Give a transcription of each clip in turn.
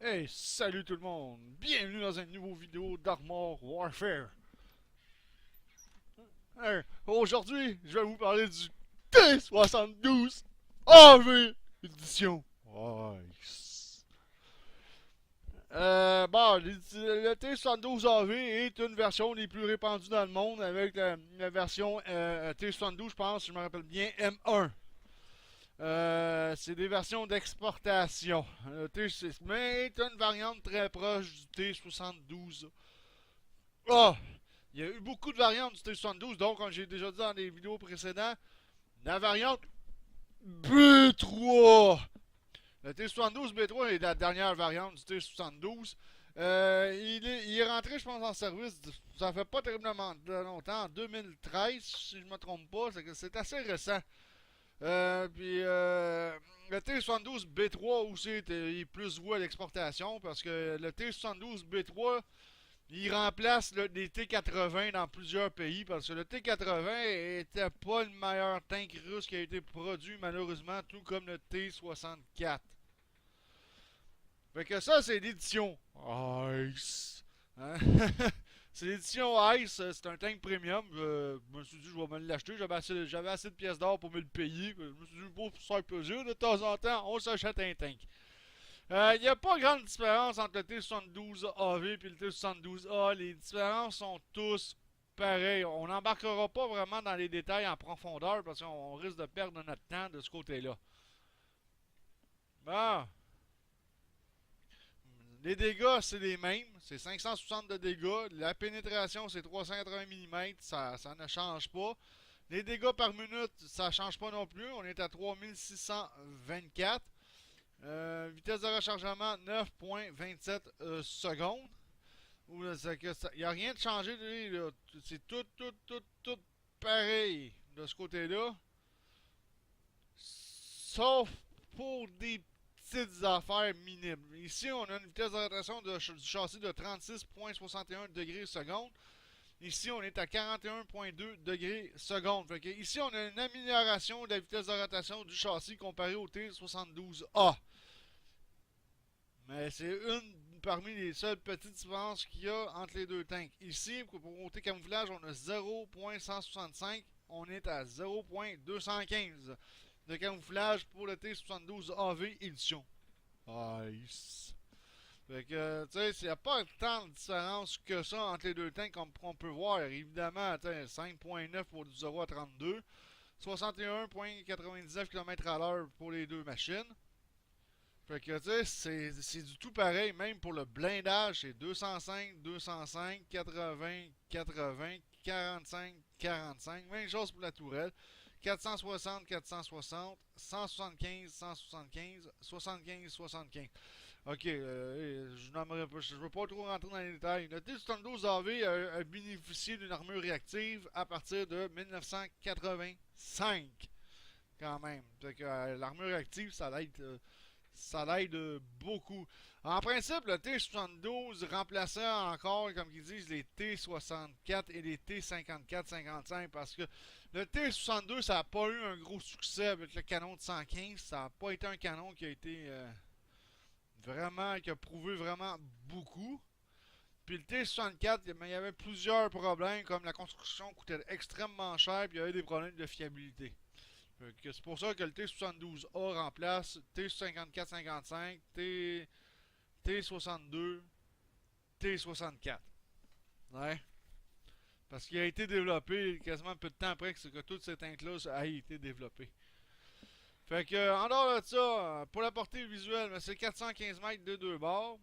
Hey, salut tout le monde! Bienvenue dans une nouvelle vidéo d'Armor Warfare. Hey, aujourd'hui, je vais vous parler du T72 AV édition. Nice. Le T72 AV est une version des plus répandues dans le monde avec la version T72, je pense, si je me rappelle bien, M1. C'est des versions d'exportation. Mais est une variante très proche du T72. Ah! Il y a eu beaucoup de variantes du T72, donc, comme j'ai déjà dit dans les vidéos précédentes, la variante B3. Le T72 B3 est la dernière variante du T72. Il est rentré, je pense, en service. Ça fait pas terriblement longtemps, en 2013, si je me trompe pas. C'est assez récent. Le T72 B3 aussi est plus voué à l'exportation parce que le T72 B3 il remplace les T80 dans plusieurs pays parce que le T80 était pas le meilleur tank russe qui a été produit malheureusement, tout comme le T64. Fait que ça, c'est l'édition Ice. Hein? C'est l'édition Ice, c'est un tank premium. Je me suis dit, je vais me l'acheter. J'avais assez de pièces d'or pour me le payer. Je me suis dit, pour se faire plaisir, de temps en temps, on s'achète un tank. Il n'y a pas grande différence entre le T72AV et le T72A. Les différences sont tous pareilles. On n'embarquera pas vraiment dans les détails en profondeur parce qu'on risque de perdre notre temps de ce côté-là. Bon, les dégâts, c'est les mêmes. C'est 560 de dégâts. La pénétration, c'est 380 mm. Ça ne change pas. Les dégâts par minute, ça ne change pas non plus. On est à 3624. Vitesse de rechargement 9.27 secondes. Il n'y a rien de changé. C'est tout pareil de ce côté-là. Sauf pour des petites affaires minimes. Ici, on a une vitesse de rotation du châssis de 36.61 degrés seconde. Ici, on est à 41.2 degrés seconde. Ici, on a une amélioration de la vitesse de rotation du châssis comparé au T72A. Mais c'est une parmi les seules petites différences qu'il y a entre les deux tanks. Ici, pour côté camouflage, on a 0.165, on est à 0.215 de camouflage pour le T72AV édition. Nice. Fait que, tu sais, il n'y a pas tant de différence que ça entre les deux tanks comme on peut voir. Évidemment, 5.9 pour du 0 à 32, 61.99 km à l'heure pour les deux machines. Fait que, tu sais, c'est du tout pareil, même pour le blindage, c'est 205, 205, 80, 80, 45, 45. Même chose pour la tourelle. 460, 460, 175, 175, 75, 75. Ok, je ne veux pas trop rentrer dans les détails. Le T-72 AV a bénéficié d'une armure réactive à partir de 1985, quand même. Fait que l'armure réactive, ça l'aide beaucoup. En principe, le T72 remplaçait encore, comme ils disent, les T64 et les T54-55 parce que le T62, ça n'a pas eu un gros succès avec le canon de 115. Ça n'a pas été un canon qui a été qui a prouvé vraiment beaucoup. Puis le T64, il y avait plusieurs problèmes, comme la construction coûtait extrêmement cher, puis il y avait des problèmes de fiabilité. C'est pour ça que le T72A remplace T54-55, T62, T64. Ouais. Parce qu'il a été développé quasiment peu de temps après que tous ces tanks-là aient été développés. Fait que, en dehors de ça, pour la portée visuelle, c'est 415 mètres de deux bords.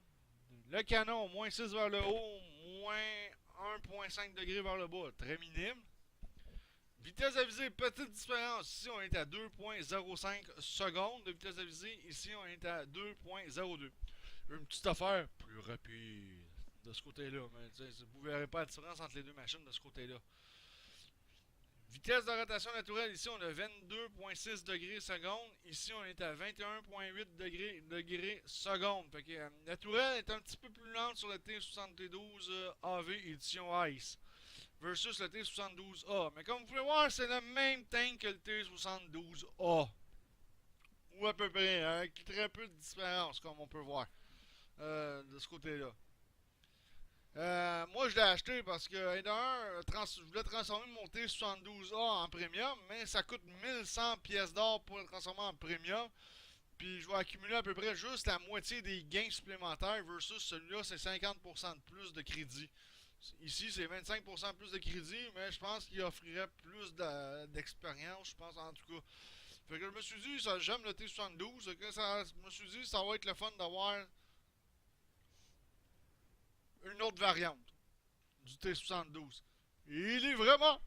Le canon, moins 6 vers le haut, moins 1,5 degré vers le bas, très minime. Vitesse avisée, petite différence. Ici, on est à 2.05 secondes de vitesse avisée. Ici, on est à 2.02. Une petite affaire plus rapide de ce côté-là. Mais vous ne verrez pas la différence entre les deux machines de ce côté-là. Vitesse de rotation naturelle, ici on a 22.6 degrés secondes. Ici on est à 21.8 degrés secondes. Fait que, la tourelle est un petit peu plus lente sur le T72 AV édition Ice versus le T72A. Mais comme vous pouvez voir, c'est le même tank que le T72A. Ou à peu près, avec très peu de différence, comme on peut voir. de ce côté-là. Moi, je l'ai acheté parce que, d'un, je voulais transformer mon T72A en premium, mais ça coûte 1100 pièces d'or pour le transformer en premium. Puis je vais accumuler à peu près juste la moitié des gains supplémentaires versus celui-là, c'est 50% de plus de crédit. Ici, c'est 25% plus de crédit, mais je pense qu'il offrirait plus d'expérience, je pense en tout cas. Fait que je me suis dit, j'aime le T72, je me suis dit, ça va être le fun d'avoir une autre variante du T72. Et il est vraiment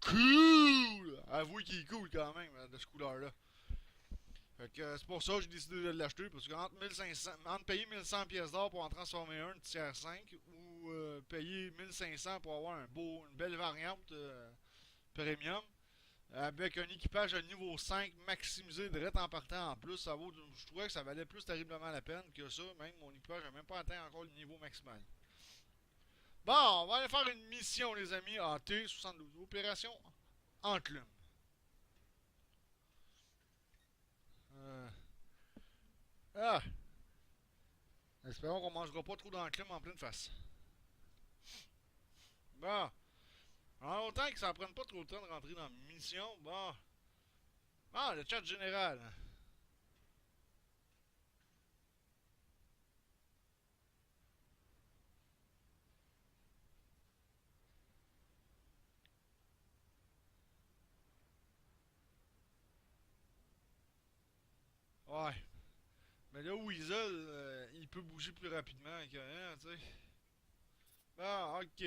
cool! Avouez qu'il est cool quand même, de ce couleur-là. Fait que c'est pour ça que j'ai décidé de l'acheter, parce que entre payer 1100 pièces d'or pour en transformer un tiers 5 ou payer 1500 pour avoir une belle variante premium, avec un équipage à niveau 5 maximisé direct en partant en plus, je trouvais que ça valait plus terriblement la peine que ça, même mon équipage n'a même pas atteint encore le niveau maximal. Bon, on va aller faire une mission les amis en T72, opération Enclume. Ah! Espérons qu'on mangera pas trop d'enclume en pleine face. Bon. En autant que ça ne prenne pas trop de temps de rentrer dans la mission, bon. Ah, le chat général. Ouais. Mais là, Weasel, il peut bouger plus rapidement que rien, tu sais. Bon, ok.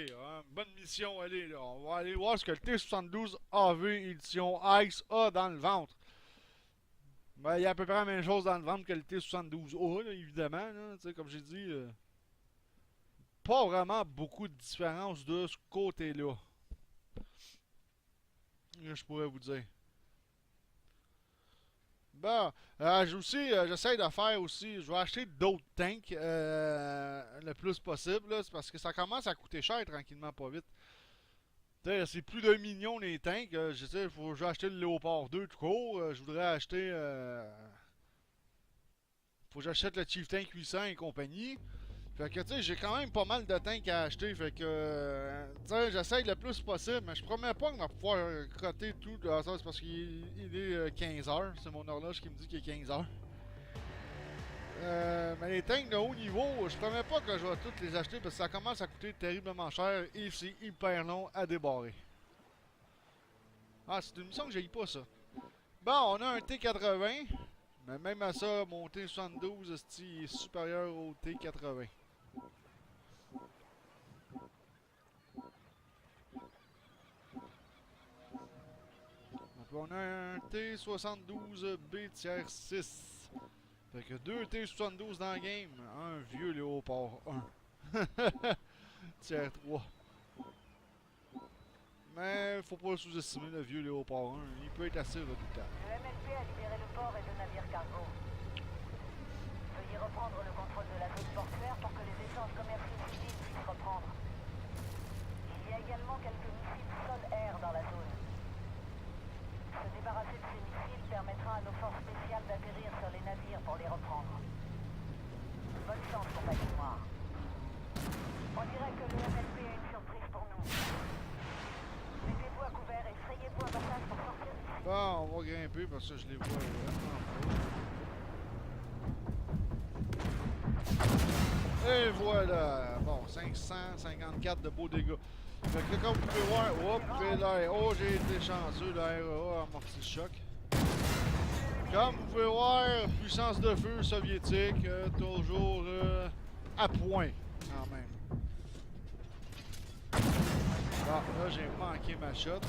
Bonne mission, allez, là. On va aller voir ce que le T72AV édition Ice a dans le ventre. Ben, il y a à peu près la même chose dans le ventre que le T72A, là, évidemment. Là, comme j'ai dit, pas vraiment beaucoup de différence de ce côté-là. Je pourrais vous dire. Bon, j'essaie de faire aussi, je vais acheter d'autres tanks le plus possible, c'est parce que ça commence à coûter cher tranquillement, pas vite. C'est plus d'un million les tanks. Je sais, il faut que j'achète le Léopard 2 tout court. Je voudrais acheter. Faut que j'achète le Chief Tank 800 et compagnie. Fait que tu sais, j'ai quand même pas mal de tanks à acheter. Fait que tu sais, j'essaye le plus possible. Mais je promets pas qu'on va pouvoir coter tout. C'est parce qu'il est 15h. C'est mon horloge qui me dit qu'il est 15h. Mais les tanks de haut niveau, je promets pas que je vais toutes les acheter parce que ça commence à coûter terriblement cher et c'est hyper long à débarrer. Ah, c'est une mission que j'ai pas ça. Bon, on a un T80, mais même à ça, mon T72 est supérieur au T80. Donc on a un T72B tiers 6. Fait que 2 T72 dans le game. Un vieux Léopard 1. Tiers 3. Mais faut pas sous-estimer le vieux Léopard 1. Il peut être assez redoutable. Le MLP a libéré le port et le navire cargo. Veuillez reprendre le contrôle de la zone portuaire pour que les échanges commerciaux civils puissent reprendre. Il y a également quelques missiles sol-air dans la zone. Se débarrasser de ces missiles permettra à nos forces spéciales d'atterrir sur les navires pour les reprendre. Bonne chance, compagnie noire. On dirait que le MLP a une surprise pour nous. Mettez-vous à couvert et frayez-vous un passage pour sortir d'ici. Bon, on va grimper parce que je les vois vraiment pas. Et voilà. Bon, 554 de beaux dégâts. Fait que comme vous pouvez voir, oh, j'ai été chanceux, l'air a amorti le choc. Comme vous pouvez voir, puissance de feu soviétique, toujours à point, quand même. Bon, là, j'ai manqué ma shot, là.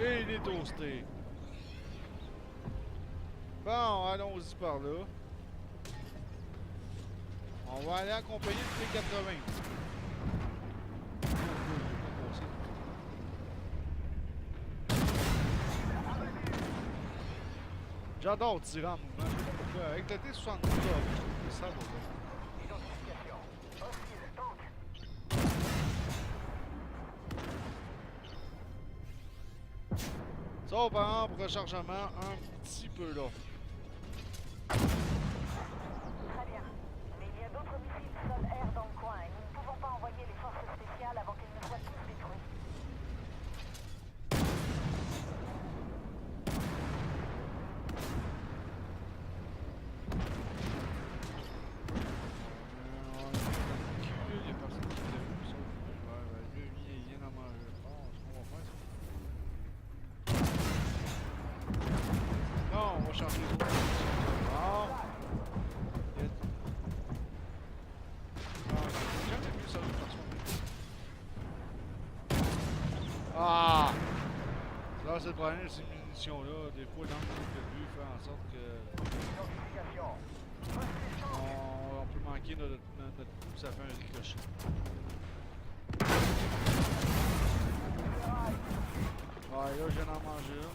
Et il est toasté. Bon, allons-y par là. On va aller accompagner le T80. J'adore tirer en mouvement. Avec le T72, c'est ça, Identification. Hostile, tank. Ça va prendre pour rechargement un petit peu là. Très bien. Mais il y a d'autres missiles sol-air dans le coin et nous ne pouvons pas envoyer les forces spéciales avant qu'ils ne soient tous détruits. Il y a personne qui l'a vu, sauf lui, il vient d'en manger. Bon, est-ce qu'on va faire ça? Non, on va changer les autres. Bon. J'ai jamais vu ça de façon. Ah! Là, c'est le problème de ces munitions-là. Des fois, l'angle de vue fait en sorte que on peut manquer notre coup, ça fait un ricochet. Ouais, là, je viens d'en manger une.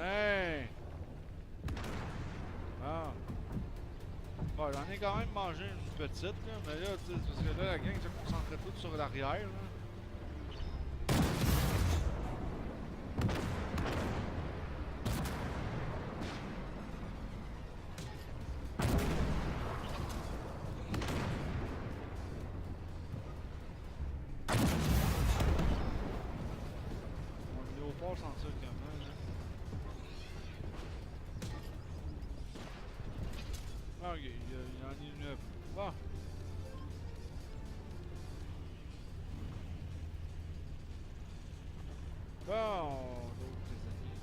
Hey! Ah! Bon, j'en ai quand même mangé une petite, là, mais là, tu sais, parce que là, la gang se concentrait toute sur l'arrière, là. Mon léopard sent ça quand même, là. Ah, ok, il y en a une. Bon. Bon, d'autres des amis.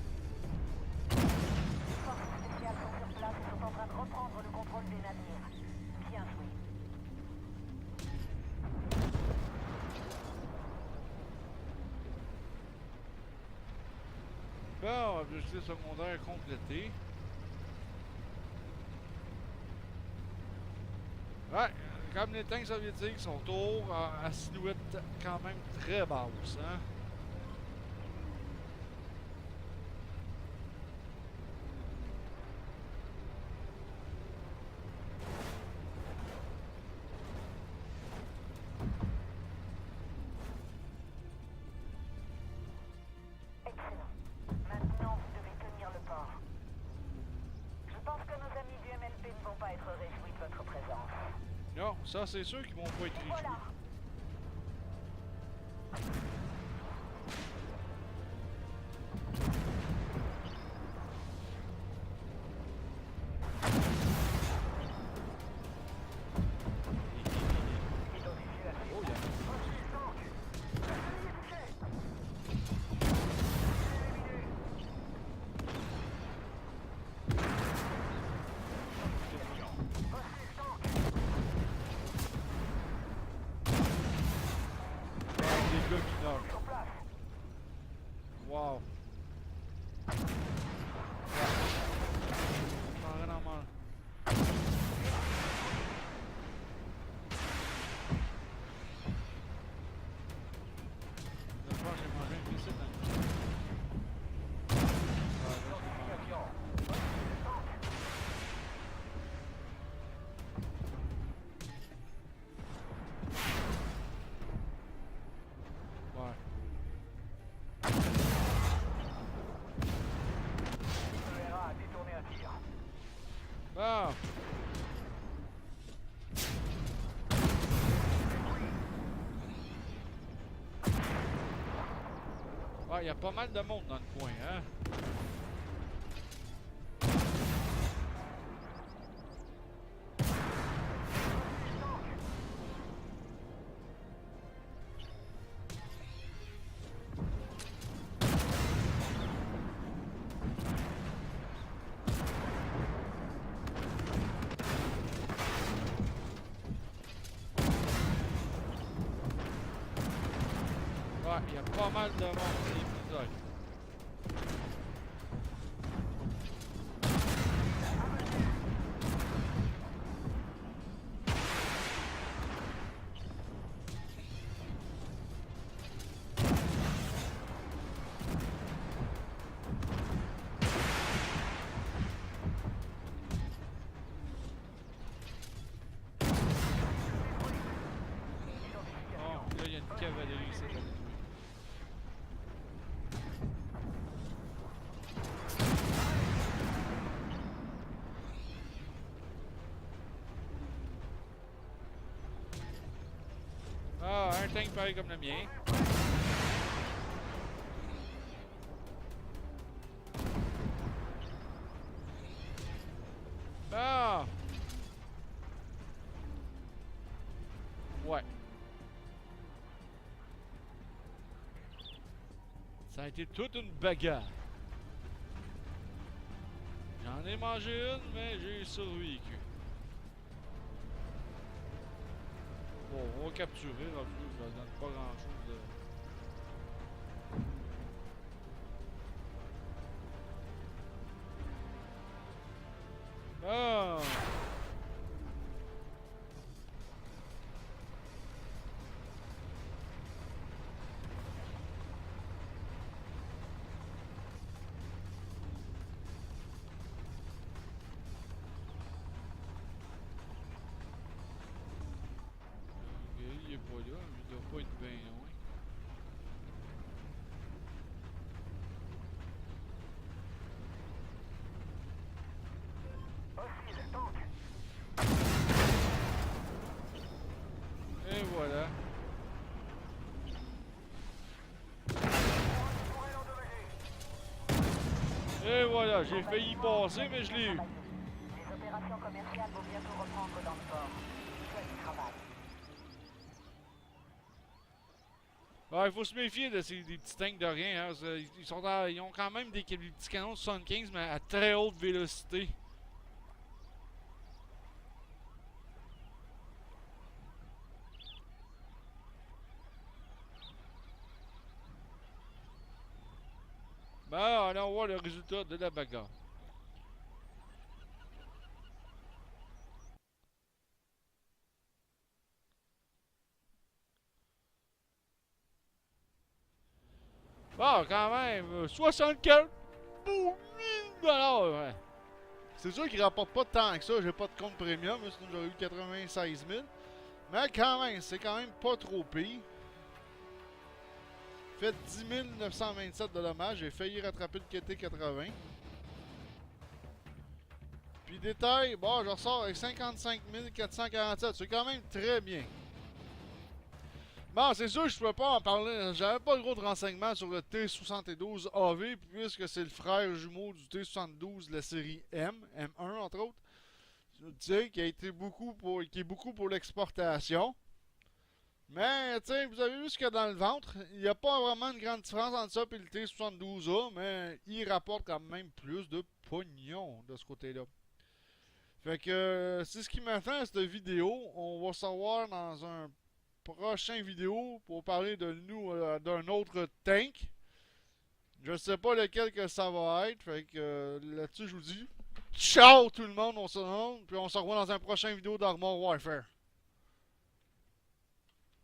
Les forces spéciales sont sur place et sont en train de reprendre le contrôle des navires. Bien joué. Bon, objectif secondaire complété. Ouais, comme les tanks soviétiques sont autour à silhouette quand même très basse, hein. Excellent. Maintenant, vous devez tenir le port. Je pense que nos amis du MLP ne vont pas être réjouis de votre présence. Non, ça c'est sûr qu'ils vont pas être réjouis. Voilà. Oh, il y a des gars qui nagent. Sur place. Wow. J'en ai dans mal. Je pense que j'ai mangé un piscine dans le ouais, là, je l'ai mangé. Ouais. ERA a détourné un tir. Bon. Ouais, il y a pas mal de monde dans le coin, hein. Ouais, il y a pas mal de monde dans l'épisode. un tank pareil comme le mien. Ah! Ouais. Ça a été toute une bagarre. J'en ai mangé une, mais j'ai survécu. Bon, on va capturer, là, ça donne pas grand chose de... Ah! Il est pas là, il doit pas être bien loin. Et voilà. Et voilà, j'ai failli passer, mais je l'ai eu. Les opérations commerciales vont bientôt reprendre dans le port. Quel travail. Ouais, il faut se méfier de ces des petits tanks de rien. Hein. Ils ont quand même des petits canons de 75, mais à très haute vélocité. Ben, allons voir le résultat de la bagarre. Bon, quand même, 64 000 $. Ouais. C'est sûr qu'il rapporte pas tant que ça. J'ai pas de compte premium, sinon j'aurais eu 96 000. Mais quand même, c'est quand même pas trop pire. Fait 10 927 de dommages. J'ai failli rattraper le KT-80. Puis détail, bon, je ressors avec 55 447. C'est quand même très bien. Bon, c'est sûr que je ne pouvais pas en parler. J'avais pas gros de renseignements sur le T72 AV, puisque c'est le frère jumeau du T72 de la série M, M1 entre autres. Tu sais, qui est beaucoup pour l'exportation. Mais, tu sais, vous avez vu ce qu'il y a dans le ventre. Il n'y a pas vraiment une grande différence entre ça et le T72A, mais il rapporte quand même plus de pognon de ce côté-là. Fait que c'est ce qui m'a fait à cette vidéo. On va savoir dans un prochain vidéo pour parler de nous d'un autre tank. Je sais pas lequel que ça va être. Fait que là-dessus je vous dis ciao tout le monde, on se rend, puis on se revoit dans un prochain vidéo d'Armor Warfare.